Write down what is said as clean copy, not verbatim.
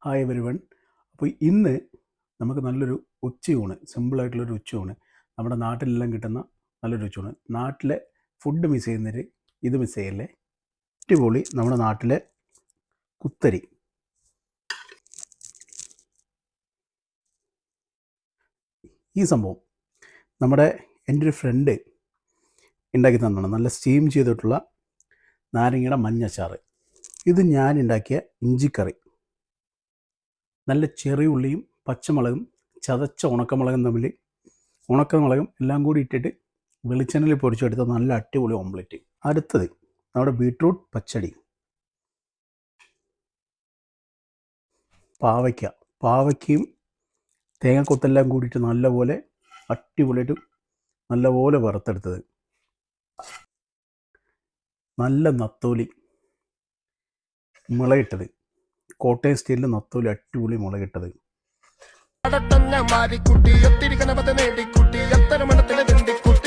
Hi everyone. അപ്പോൾ ഇന്ന് നമുക്ക് നല്ലൊരു ഉച്ചയൂണ്, സിമ്പിളായിട്ടുള്ളൊരു ഉച്ചയൂണ്, നമ്മുടെ നാട്ടിലെല്ലാം കിട്ടുന്ന നല്ലൊരു ഉച്ചയൂണ്. നാട്ടിലെ ഫുഡ് മിസ് ചെയ്യുന്നവർ ഇത് മിസ് ചെയ്യല്ലേ. അടിപൊളി നമ്മുടെ നാട്ടിലെ കുത്തരി. ഈ സംഭവം എൻ്റെ ഒരു ഫ്രണ്ട് ഉണ്ടാക്കി തന്നതാണ്. നല്ല സ്റ്റീം ചെയ്തിട്ടുള്ള നാരങ്ങയുടെ മഞ്ഞച്ചാറ്. ഇത് ഞാൻ ഉണ്ടാക്കിയ ഇഞ്ചിക്കറി. നല്ല ചെറിയ ഉള്ളിയും പച്ചമുളകും ചതച്ച ഉണക്കമുളകും എല്ലാം കൂടി ഇട്ടിട്ട് വെളിച്ചെണ്ണയിൽ പൊടിച്ചെടുത്ത നല്ല അടിപൊളി ഓംലെറ്റ്. അടുത്തത് നമ്മുടെ ബീട്രൂട്ട് പച്ചടി. പാവയ്ക്കയും തേങ്ങക്കൊത്തെല്ലാം കൂടിയിട്ട് നല്ലപോലെ അടിപൊളിയായിട്ട് നല്ലപോലെ വറുത്തെടുത്തത്. നല്ല നത്തോലി മുളകിട്ടത്, കോട്ടയം സ്റ്റൈലിൽ നത്തോലി അടിപൊളി മുളകിട്ടത്. മാറിക്കുട്ടി